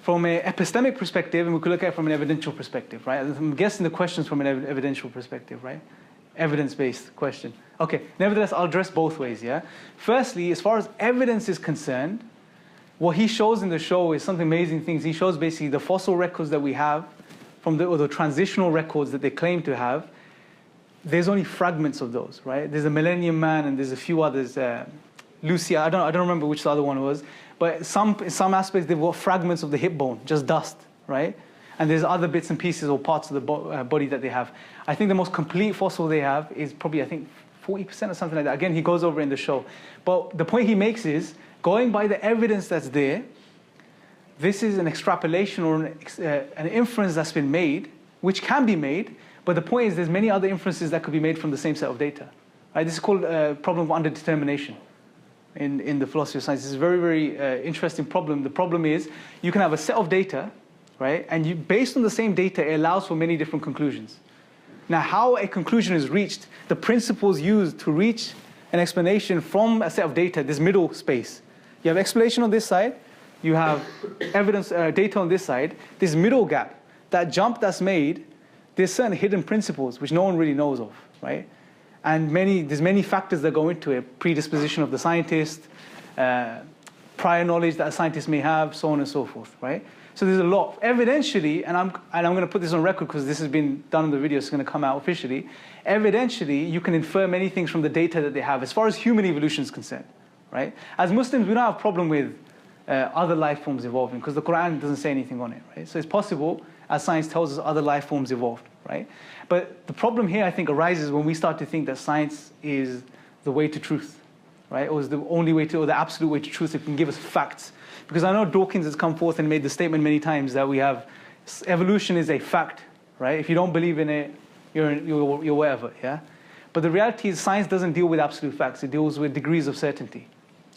From an epistemic perspective, and we can look at it from an evidential perspective, right? I'm guessing the question's from an evidential perspective, right? Evidence-based question. Okay, nevertheless, I'll address both ways, yeah? Firstly, as far as evidence is concerned, what he shows in the show is some amazing things. He shows basically the fossil records that we have, or the transitional records that they claim to have. There's only fragments of those, right? There's a Millennium Man and there's a few others. Lucia, I don't remember which the other one was. But in some aspects, they've got fragments of the hip bone, just dust, right? And there's other bits and pieces or parts of the body that they have. I think the most complete fossil they have is probably, I think, 40% or something like that. Again, he goes over in the show. But the point he makes is, going by the evidence that's there, this is an extrapolation or an inference that's been made, which can be made, but the point is there's many other inferences that could be made from the same set of data. Right? This is called a problem of underdetermination in the philosophy of science. It's a very, very interesting problem. The problem is you can have a set of data, right? And based on the same data, it allows for many different conclusions. Now, how a conclusion is reached, the principles used to reach an explanation from a set of data, this middle space. You have explanation on this side, you have evidence, data on this side, this middle gap, that jump that's made, there's certain hidden principles which no one really knows of, right? And there's many factors that go into it, predisposition of the scientist, prior knowledge that a scientist may have, so on and so forth, right? So there's a lot. Evidentially, and I'm going to put this on record because this has been done in the video, it's going to come out officially. Evidentially, you can infer many things from the data that they have as far as human evolution is concerned, right? As Muslims, we don't have a problem with other life forms evolving because the Quran doesn't say anything on it, right? So it's possible, as science tells us, other life forms evolved, right? But the problem here, I think, arises when we start to think that science is the way to truth, right? Or is the only way to, or the absolute way to truth that can give us facts. Because I know Dawkins has come forth and made the statement many times that we have, evolution is a fact, right? If you don't believe in it, you're whatever, yeah? But the reality is science doesn't deal with absolute facts. It deals with degrees of certainty,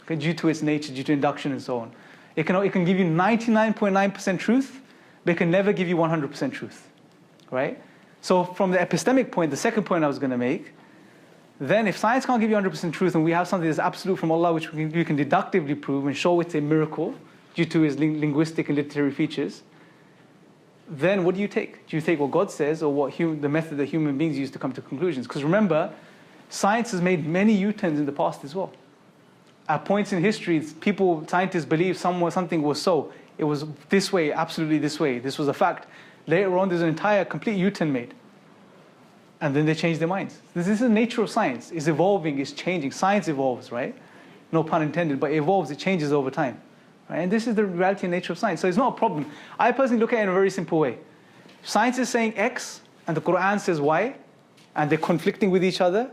okay, due to its nature, due to induction and so on. It can give you 99.9% truth, but it can never give you 100% truth, right? So from the epistemic point, the second point I was going to make, then if science can't give you 100% truth and we have something that's absolute from Allah, which we can deductively prove and show it's a miracle due to its linguistic and literary features, then what do you take? Do you take what God says or the method that human beings use to come to conclusions? Because remember, science has made many U-turns in the past as well. At points in history, scientists believed something was so. It was this way, absolutely this way. This was a fact. Later on, there's an entire complete U-turn made. And then they change their minds. This is the nature of science. It's evolving, it's changing. Science evolves, right? No pun intended, but it evolves, it changes over time. Right? And this is the reality and nature of science. So it's not a problem. I personally look at it in a very simple way. If science is saying X, and the Quran says Y, and they're conflicting with each other,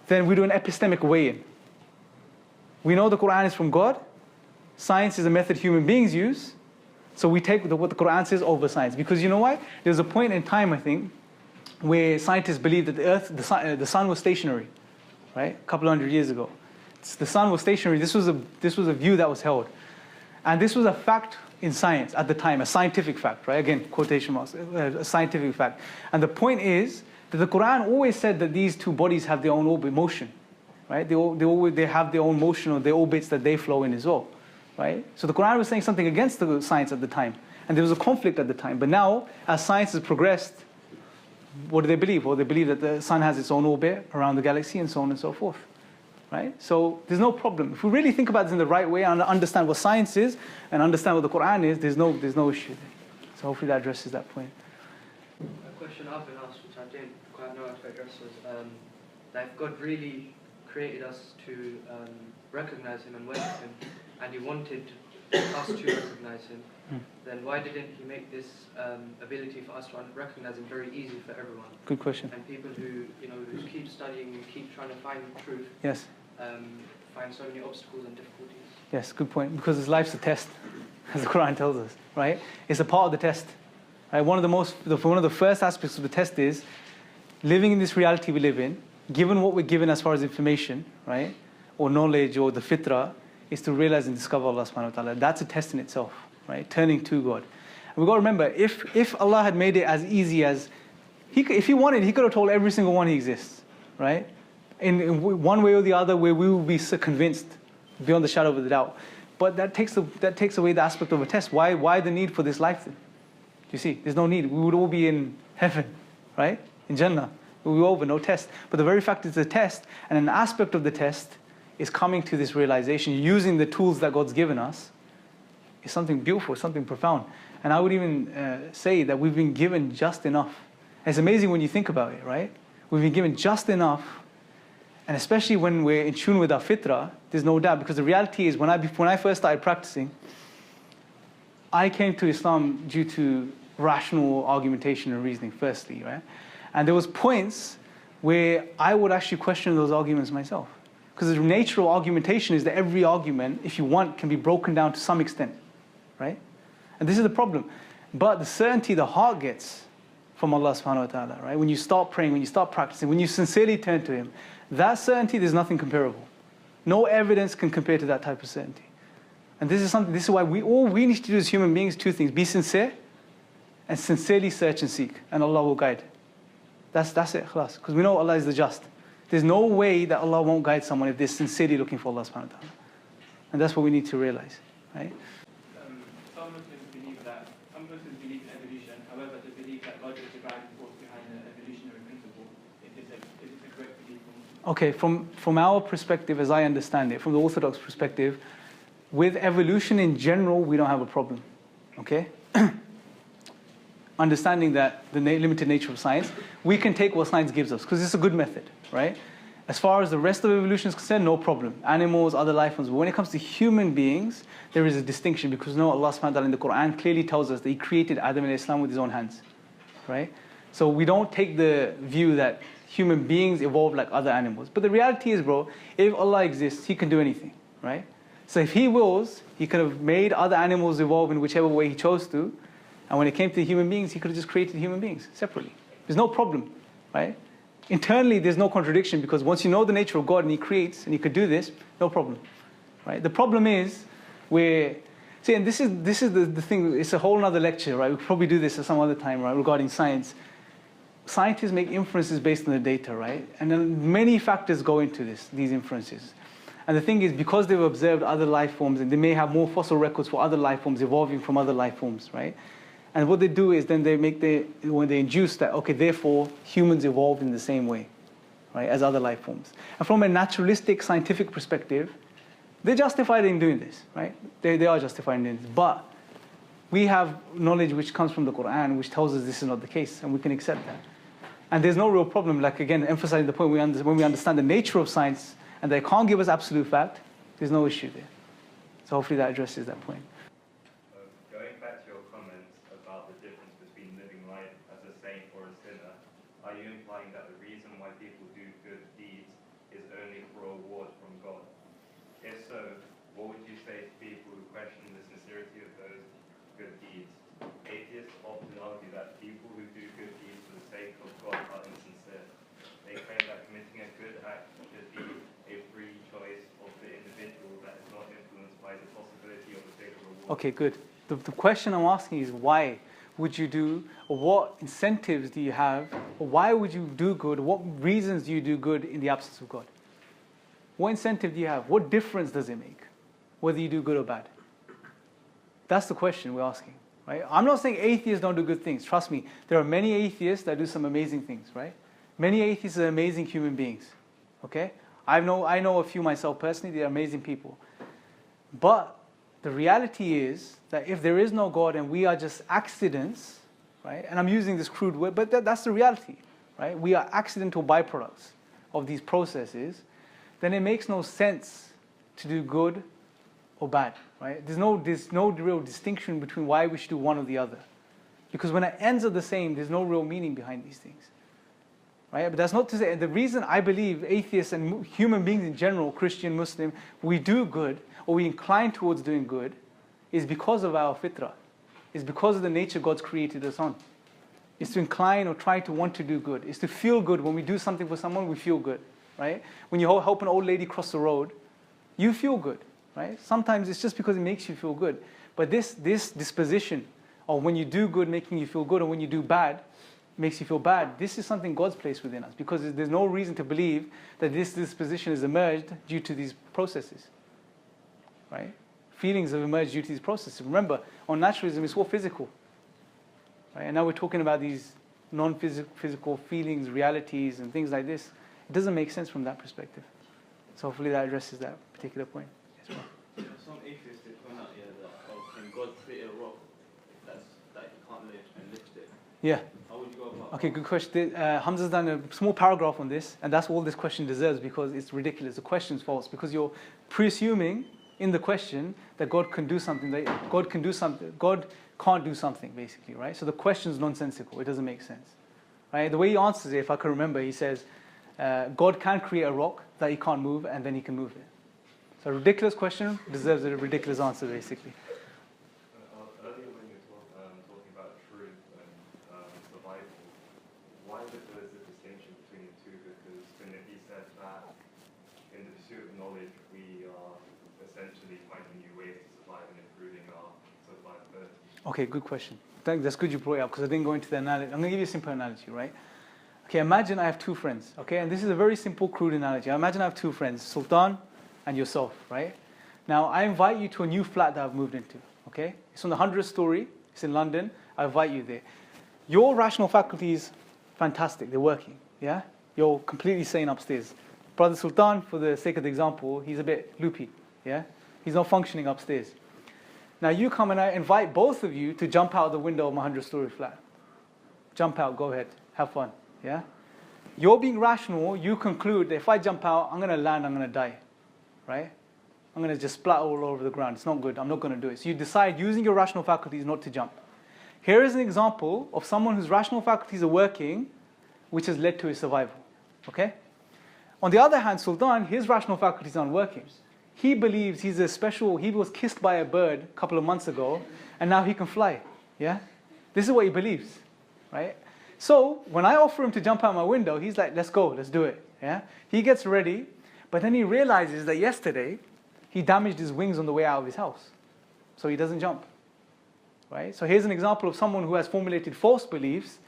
then we do an epistemic weigh-in. We know the Quran is from God. Science is a method human beings use. So we take what the Quran says over science. Because you know why? There's a point in time, I think, where scientists believed that the sun was stationary, right? A couple of hundred years ago. The sun was stationary. This was a view that was held. And this was a fact in science at the time, a scientific fact, right? Again, quotation marks, a scientific fact. And the point is that the Quran always said that these two bodies have their own orbit motion, right? They have their own motion or their orbits that they flow in as well, right? So the Quran was saying something against the science at the time. And there was a conflict at the time. But now, as science has progressed, what do they believe? Well, they believe that the sun has its own orbit around the galaxy and so on and so forth, right? So there's no problem. If we really think about this in the right way and understand what science is and understand what the Quran is, there's no issue there. So hopefully that addresses that point. A question I've been asked, which I didn't quite know how to address, was that if God really created us to recognize Him and worship Him, and He wanted us to recognize Him, then why didn't He make this ability for us to recognize Him very easy for everyone? Good question. And people who who keep studying and keep trying to find truth, yes, find so many obstacles and difficulties. Yes, good point. Because life's a test, as the Quran tells us, right? It's a part of the test. Right? One of the first aspects of the test is living in this reality we live in, given what we're given as far as information, right, or knowledge or the fitrah, is to realize and discover Allah subhanahu wa ta'ala. That's a test in itself, right? Turning to God. And we've got to remember, if Allah had made it as easy as, if He wanted, He could have told every single one He exists, right? In one way or the other, where we will be so convinced beyond the shadow of a doubt. But that takes away the aspect of a test. Why the need for this life then? You see, there's no need. We would all be in heaven, right? In Jannah. We'll be over, no test. But the very fact it's a test, and an aspect of the test is coming to this realization, using the tools that God's given us, is something beautiful, something profound. And I would even say that we've been given just enough. It's amazing when you think about it, right? We've been given just enough. And especially when we're in tune with our fitrah, there's no doubt. Because the reality is, when I first started practicing, I came to Islam due to rational argumentation and reasoning, firstly, right? And there was points where I would actually question those arguments myself. Because the nature of argumentation is that every argument, if you want, can be broken down to some extent, right? And this is the problem. But the certainty the heart gets from Allah subhanahu wa ta'ala, right? When you start praying, when you start practicing, when you sincerely turn to Him, that certainty, there's nothing comparable. No evidence can compare to that type of certainty. And this is why all we need to do as human beings, two things: be sincere and sincerely search and seek, and Allah will guide. That's it, khalas. Because we know Allah is the just. There's no way that Allah won't guide someone if they're sincerely looking for Allah subhanahu wa ta'ala. And that's what we need to realize, right? Some Muslims believe in evolution. However, they believe that God is the driving force behind the evolutionary principle. Is it a correct belief? Okay, from our perspective, as I understand it, from the Orthodox perspective, with evolution in general, we don't have a problem. Okay? Understanding that the limited nature of science, we can take what science gives us, because it's a good method, right? As far as the rest of evolution is concerned, no problem. Animals, other life forms. But when it comes to human beings, there is a distinction, because Allah subhanahu wa ta'ala in the Quran clearly tells us that He created Adam alayhi salam with His own hands, right? So we don't take the view that human beings evolve like other animals. But the reality is, bro, if Allah exists, He can do anything, right? So if He wills, He could have made other animals evolve in whichever way He chose to. And when it came to human beings, He could have just created human beings separately. There's no problem, right? Internally, there's no contradiction, because once you know the nature of God and He creates and He could do this, no problem, right? The problem is see, and this is the thing. It's a whole other lecture, right? We'll probably do this at some other time, right? Regarding science, scientists make inferences based on the data, right? And then many factors go into these inferences. And the thing is, because they've observed other life forms, and they may have more fossil records for other life forms evolving from other life forms, right? And what they do is then when they induce that, okay, therefore humans evolved in the same way, right, as other life forms. And from a naturalistic, scientific perspective, they're justified in doing this, right? They are justified in doing this. But we have knowledge which comes from the Quran, which tells us this is not the case, and we can accept that. And there's no real problem, like again, emphasizing the point, when we understand the nature of science, and they can't give us absolute fact, there's no issue there. So hopefully that addresses that point. Going back to your comments about the difference between living life as a saint or a sinner, are you implying that the reason why people do good deeds is only for a reward from God? If so, what would you say to people who question the sincerity of those good deeds? Atheists often argue that people who do good deeds for the sake of God are insincere. They claim that committing a good act should be a free choice of the individual that is not influenced by the possibility of a bigger reward. Okay, good. The question I'm asking is, why would you do, or what incentives do you have, or why would you do good, what reasons do you do good in the absence of God? What incentive do you have? What difference does it make, whether you do good or bad? That's the question we're asking, right? I'm not saying atheists don't do good things. Trust me, there are many atheists that do some amazing things, right? Many atheists are amazing human beings, okay? I know a few myself personally. They're amazing people. But the reality is that if there is no God and we are just accidents, right? And I'm using this crude word, but that's the reality, right? We are accidental byproducts of these processes. Then it makes no sense to do good or bad, right? There's no real distinction between why we should do one or the other. Because when the ends are the same, there's no real meaning behind these things. Right? But that's not to say, the reason I believe atheists and human beings in general, Christian, Muslim, we do good, or we incline towards doing good, is because of our fitrah. It's because of the nature God's created us on. It's to incline or try to want to do good. It's to feel good. When we do something for someone, we feel good. Right? When you help an old lady cross the road, you feel good. Right? Sometimes it's just because it makes you feel good. But this disposition or when you do good, making you feel good, or when you do bad, makes you feel bad. This is something God's placed within us, because there's no reason to believe that this disposition has emerged due to these processes, right? Feelings have emerged due to these processes. Remember, on naturalism, it's all physical, right? And now we're talking about these non-physical feelings, realities, and things like this. It doesn't make sense from that perspective. So hopefully that addresses that particular point as well. Yeah, some atheists they point out that can God create a rock that you can't lift and lift it? Yeah. How would you go about? Okay, good question. Hamza's done a small paragraph on this, and that's all this question deserves, because it's ridiculous. The question's false, because you're presuming in the question that God can do something, God can't do something, basically, right? So the question's nonsensical. It doesn't make sense, right? The way he answers it, if I can remember, he says, God can create a rock that he can't move, and then he can move it. So a ridiculous question deserves a ridiculous answer, basically. Earlier when you were talking about truth and survival, why is there a distinction between the two? Because he said that in the pursuit of knowledge, we are essentially finding new ways to survive and improving our survivability. Okay, good question. That's good you brought it up, because I didn't go into the analogy. I'm going to give you a simple analogy, right? Okay, imagine I have two friends, okay? And this is a very simple, crude analogy. Imagine I have two friends, Sultan and yourself, right? Now, I invite you to a new flat that I've moved into, okay? It's on the 100th story. It's in London. I invite you there. Your rational faculty is fantastic. They're working, yeah? You're completely sane upstairs. Brother Sultan, for the sake of the example, he's a bit loopy, yeah? He's not functioning upstairs. Now, you come and I invite both of you to jump out the window of my 100-story flat. Jump out, go ahead, have fun. Yeah? You're being rational, you conclude that if I jump out, I'm going to land, I'm going to die. Right? I'm going to just splat all over the ground. It's not good. I'm not going to do it. So you decide, using your rational faculties, not to jump. Here is an example of someone whose rational faculties are working, which has led to his survival. Okay? On the other hand, Sultan, his rational faculties aren't working. He believes he was kissed by a bird a couple of months ago, and now he can fly. Yeah? This is what he believes. Right? So when I offer him to jump out my window, he's like, let's go, let's do it. Yeah? He gets ready, but then he realizes that yesterday he damaged his wings on the way out of his house. So he doesn't jump. Right? So here's an example of someone who has formulated false beliefs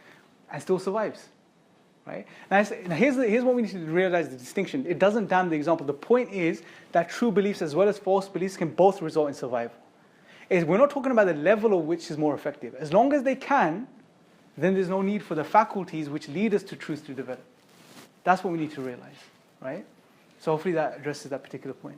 and still survives. Right? Now here's what we need to realize, the distinction. It doesn't damn the example. The point is that true beliefs as well as false beliefs can both result in survival. We're not talking about the level of which is more effective. As long as they can, then there's no need for the faculties which lead us to truth to develop. That's what we need to realize, right? So hopefully that addresses that particular point.